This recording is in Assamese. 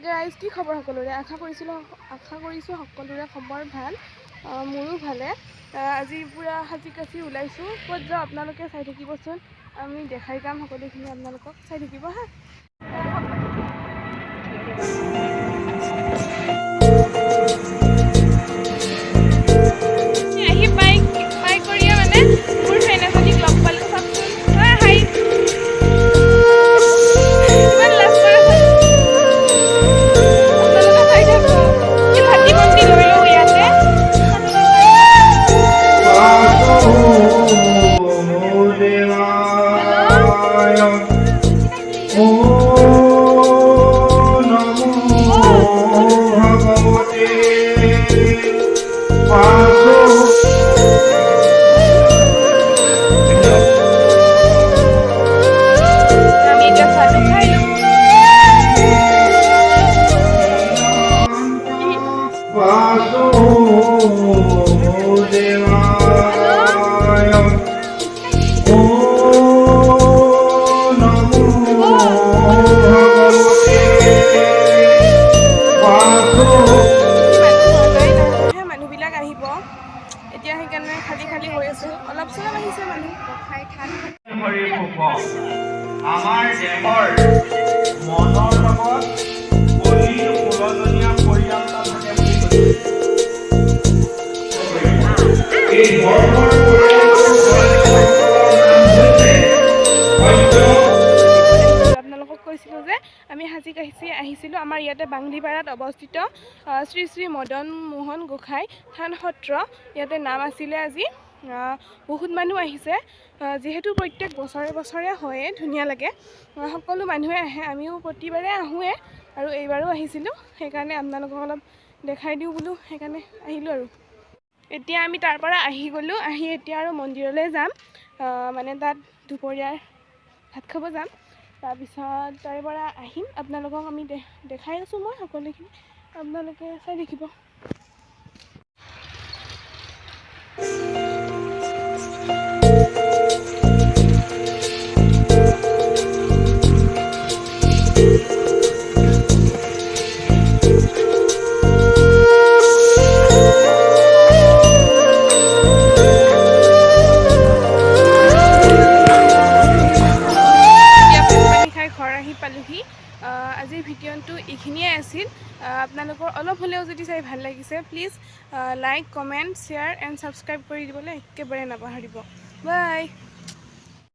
গাইজ কি খবৰ সকলোৰে আশা কৰিছোঁ সকলোৰে খবৰ ভাল মোৰো ভালে আজি পুৰা সাজি কাচি ওলাইছোঁ ক'ত যাওঁ আপোনালোকে চাই থাকিবচোন আমি দেখাই যাম সকলোখিনি আপোনালোকক চাই থাকিব হা আহি পাই কৰিয়ে মানে মোৰ ফ্ৰেণ্ড এজনীক লগ পালোঁ চাওকচোন হাই এতিয়া সেইকাৰণে খালি হৈ আছে অলপ চলপ আহিছে মানুহ আমাৰ দেহৰ মনৰ লগত কলিৰ ফুলজনীয়া পৰিয়াল থাকে বুলি কৈছে এই ধৰ্মৰ আপোনালোকক কৈছিলোঁ যে আমি সাজি কাচি আহিছিলোঁ আমাৰ ইয়াতে বাংলিপাৰাত অৱস্থিত শ্ৰী শ্ৰী মদন মোহন গোসাঁই থান সত্ৰ ইয়াতে নাম আছিলে আজি বহুত মানুহ আহিছে যিহেতু প্ৰত্যেক বছৰে হয়ে ধুনীয়া লাগে সকলো মানুহে আহে আমিও প্ৰতিবাৰে আহোঁৱে আৰু এইবাৰো আহিছিলোঁ সেইকাৰণে আপোনালোকক অলপ দেখাই দিওঁ বোলো সেইকাৰণে আহিলোঁ আৰু এতিয়া আমি তাৰ পৰা আহি গ'লোঁ আহি এতিয়া আৰু মন্দিৰলৈ যাম মানে তাত দুপৰীয়াৰ ভাত খাব যাম তাৰপিছত তাৰে পৰা আহিম আপোনালোকক আমি দেখাই আছোঁ মই সকলোখিনি আপোনালোকে চাই দেখিব পালোহি আজিৰ ভিডিঅ'টো এইখিনিয়ে আছিল আপোনালোকৰ অলপ হ'লেও যদি চাই ভাল লাগিছে please like comment share and subscribe কৰি দিবলৈ একেবাৰে নাপাহৰিব বাই